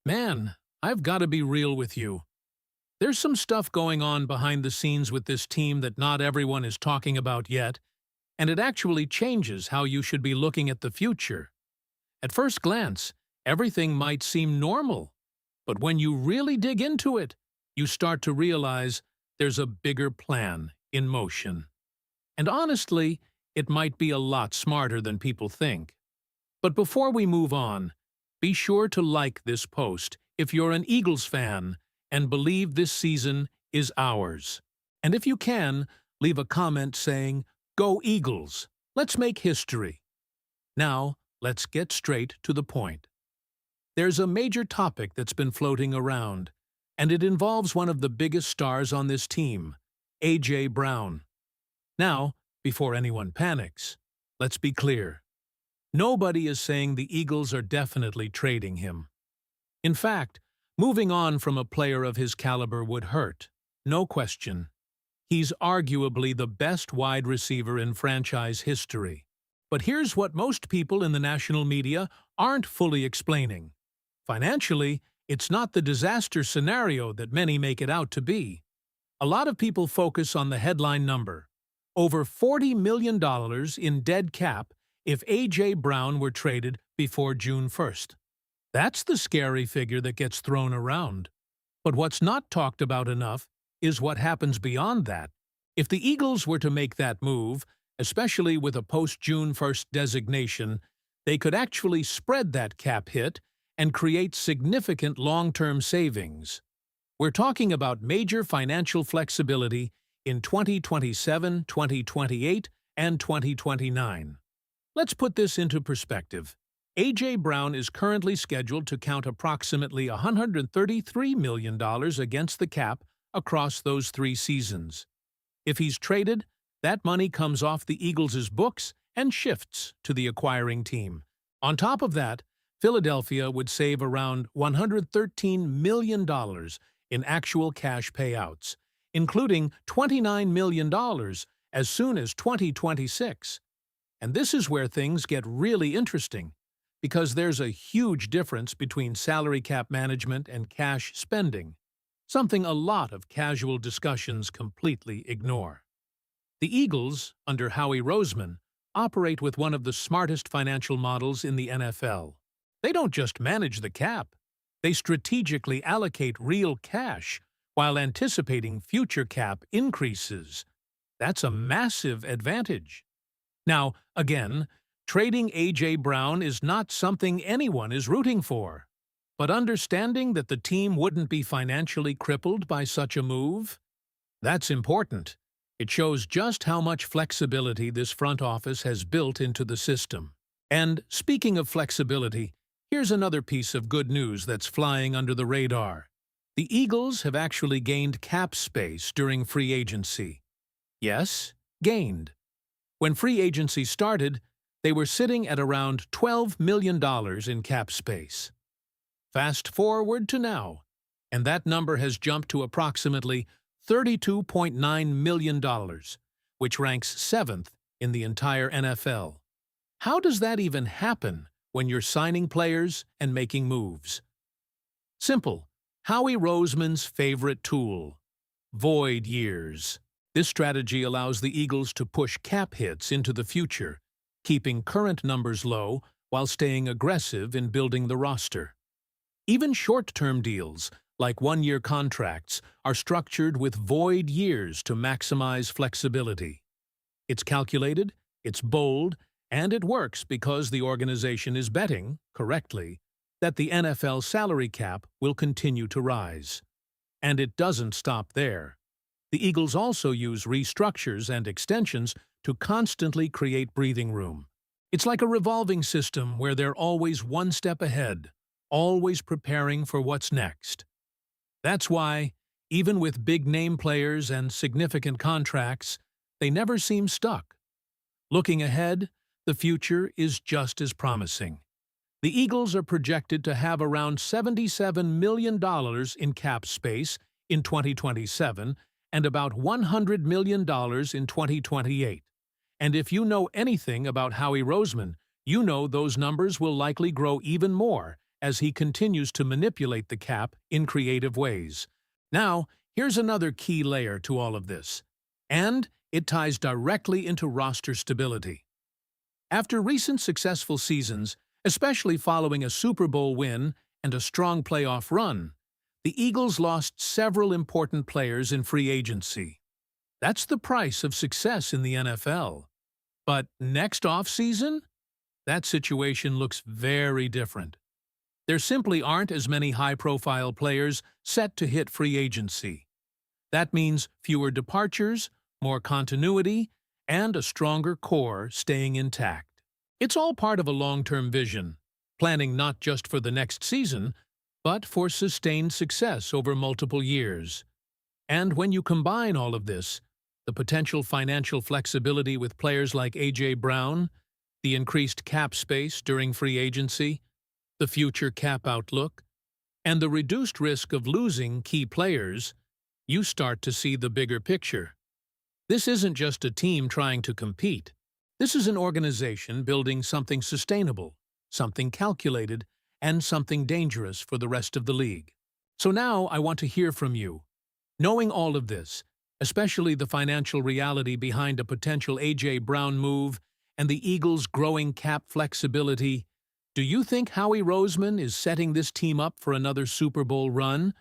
Man, I've got to be real with you. There's some stuff going on behind the scenes with this team that not everyone is talking about yet, and it actually changes how you should be looking at the future. At first glance, everything might seem normal, but when you really dig into it, you start to realize there's a bigger plan in motion. And honestly, it might be a lot smarter than people think. But before we move on, be sure to like this post if you're an Eagles fan and believe this season is ours. And if you can, leave a comment saying, "Go Eagles! Let's make history." Now, let's get straight to the point. There's a major topic that's been floating around, and it involves one of the biggest stars on this team, A.J. Brown. Now, before anyone panics, let's be clear. Nobody is saying the Eagles are definitely trading him. In fact, moving on from a player of his caliber would hurt, no question. He's arguably the best wide receiver in franchise history. But here's what most people in the national media aren't fully explaining. Financially, it's not the disaster scenario that many make it out to be. A lot of people focus on the headline number, over $40 million in dead cap if A.J. Brown were traded before June 1st. That's the scary figure that gets thrown around. But what's not talked about enough is what happens beyond that. If the Eagles were to make that move, especially with a post-June 1st designation, they could actually spread that cap hit and create significant long-term savings. We're talking about major financial flexibility in 2027, 2028, and 2029. Let's put this into perspective. A.J. Brown is currently scheduled to count approximately $133 million against the cap across those 3 seasons. If he's traded, that money comes off the Eagles' books and shifts to the acquiring team. On top of that, Philadelphia would save around $113 million in actual cash payouts, including $29 million as soon as 2026. And this is where things get really interesting, because there's a huge difference between salary cap management and cash spending, something a lot of casual discussions completely ignore. The Eagles, under Howie Roseman, operate with one of the smartest financial models in the NFL. They don't just manage the cap, they strategically allocate real cash while anticipating future cap increases. That's a massive advantage. Now, again, trading A.J. Brown is not something anyone is rooting for. But understanding that the team wouldn't be financially crippled by such a move? That's important. It shows just how much flexibility this front office has built into the system. And speaking of flexibility, here's another piece of good news that's flying under the radar. The Eagles have actually gained cap space during free agency. Yes, gained. When free agency started, they were sitting at around $12 million in cap space. Fast forward to now, and that number has jumped to approximately $32.9 million, which ranks 7th in the entire NFL. How does that even happen when you're signing players and making moves? Simple. Howie Roseman's favorite tool: void years. This strategy allows the Eagles to push cap hits into the future, keeping current numbers low while staying aggressive in building the roster. Even short-term deals, like one-year contracts, are structured with void years to maximize flexibility. It's calculated, it's bold, and it works because the organization is betting, correctly, that the NFL salary cap will continue to rise. And it doesn't stop there. The Eagles also use restructures and extensions to constantly create breathing room. It's like a revolving system where they're always one step ahead, always preparing for what's next. That's why, even with big-name players and significant contracts, they never seem stuck. Looking ahead, the future is just as promising. The Eagles are projected to have around $77 million in cap space in 2027 and about $100 million in 2028. And if you know anything about Howie Roseman, you know those numbers will likely grow even more as he continues to manipulate the cap in creative ways. Now, here's another key layer to all of this, and it ties directly into roster stability. After recent successful seasons, especially following a Super Bowl win and a strong playoff run, the Eagles lost several important players in free agency. That's the price of success in the NFL. But next offseason, that situation looks very different. There simply aren't as many high-profile players set to hit free agency. That means fewer departures, more continuity, and a stronger core staying intact. It's all part of a long-term vision, planning not just for the next season, but for sustained success over multiple years. And when you combine all of this, the potential financial flexibility with players like A.J. Brown, the increased cap space during free agency, the future cap outlook, and the reduced risk of losing key players, you start to see the bigger picture. This isn't just a team trying to compete. This is an organization building something sustainable, something calculated, and something dangerous for the rest of the league. So now I want to hear from you. Knowing all of this, especially the financial reality behind a potential A.J. Brown move and the Eagles' growing cap flexibility, do you think Howie Roseman is setting this team up for another Super Bowl run?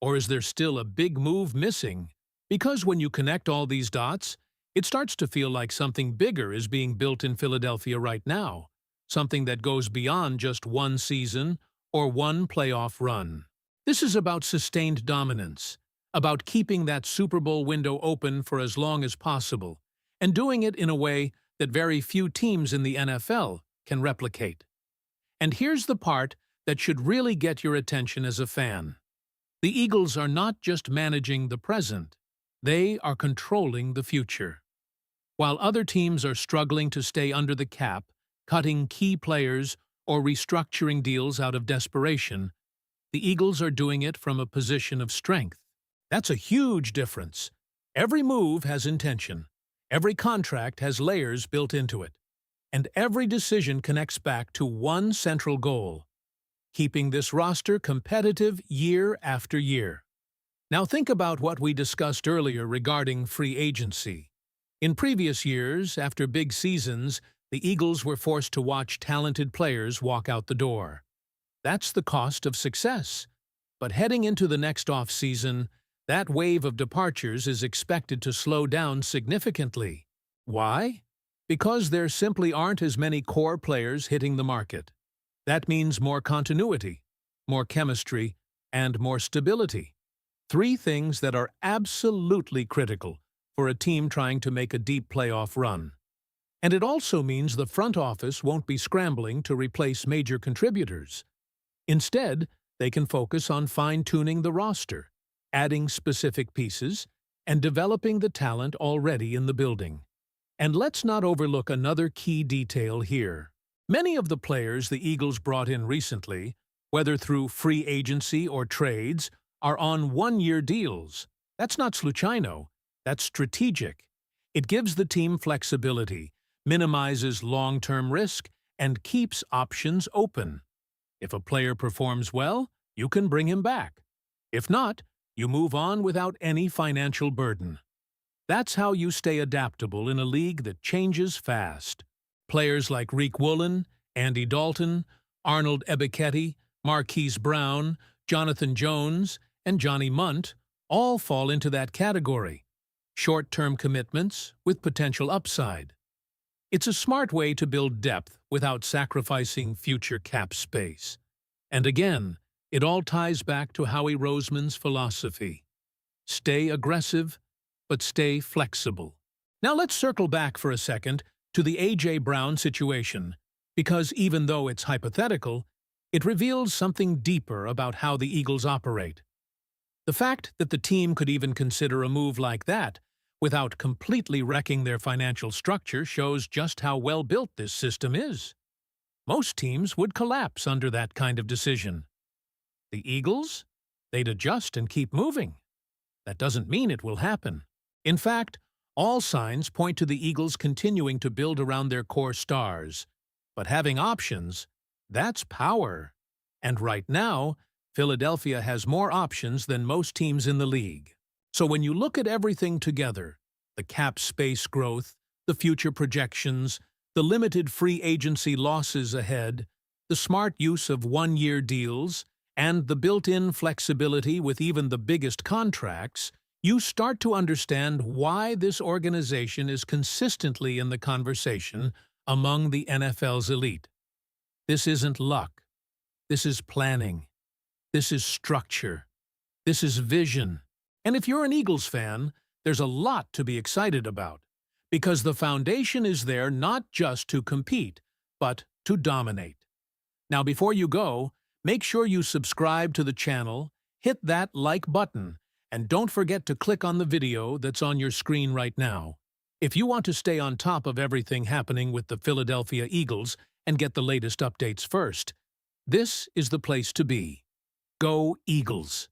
Or is there still a big move missing? Because when you connect all these dots, it starts to feel like something bigger is being built in Philadelphia right now, something that goes beyond just one season or one playoff run. This is about sustained dominance, about keeping that Super Bowl window open for as long as possible, and doing it in a way that very few teams in the NFL can replicate. And here's the part that should really get your attention as a fan. The Eagles are not just managing the present, they are controlling the future. While other teams are struggling to stay under the cap, cutting key players, or restructuring deals out of desperation, the Eagles are doing it from a position of strength. That's a huge difference. Every move has intention. Every contract has layers built into it. And every decision connects back to one central goal: keeping this roster competitive year after year. Now think about what we discussed earlier regarding free agency. In previous years, after big seasons, the Eagles were forced to watch talented players walk out the door. That's the cost of success. But heading into the next offseason, that wave of departures is expected to slow down significantly. Why? Because there simply aren't as many core players hitting the market. That means more continuity, more chemistry, and more stability. Three things that are absolutely critical for a team trying to make a deep playoff run. And it also means the front office won't be scrambling to replace major contributors. Instead, they can focus on fine-tuning the roster, adding specific pieces, and developing the talent already in the building. And let's not overlook another key detail here. Many of the players the Eagles brought in recently, whether through free agency or trades, are on one-year deals. That's not sluchino, that's strategic. It gives the team flexibility, minimizes long-term risk, and keeps options open. If a player performs well, you can bring him back. If not, you move on without any financial burden. That's how you stay adaptable in a league that changes fast. Players like Reek Woolen, Andy Dalton, Arnold Ebiketie, Marquise Brown, Jonathan Jones, and Johnny Munt all fall into that category. Short-term commitments with potential upside. It's a smart way to build depth without sacrificing future cap space. And again, it all ties back to Howie Roseman's philosophy. Stay aggressive, but stay flexible. Now let's circle back for a second to the A.J. Brown situation, because even though it's hypothetical, it reveals something deeper about how the Eagles operate. The fact that the team could even consider a move like that without completely wrecking their financial structure shows just how well-built this system is. Most teams would collapse under that kind of decision. The Eagles? They'd adjust and keep moving. That doesn't mean it will happen. In fact, all signs point to the Eagles continuing to build around their core stars. But having options, that's power. And right now, Philadelphia has more options than most teams in the league. So when you look at everything together, the cap space growth, the future projections, the limited free agency losses ahead, the smart use of one-year deals, and the built-in flexibility with even the biggest contracts, you start to understand why this organization is consistently in the conversation among the NFL's elite. This isn't luck. This is planning. This is structure. This is vision. And if you're an Eagles fan, there's a lot to be excited about, because the foundation is there not just to compete, but to dominate. Now, before you go, make sure you subscribe to the channel, hit that like button, and don't forget to click on the video that's on your screen right now. If you want to stay on top of everything happening with the Philadelphia Eagles and get the latest updates first, this is the place to be. Go Eagles!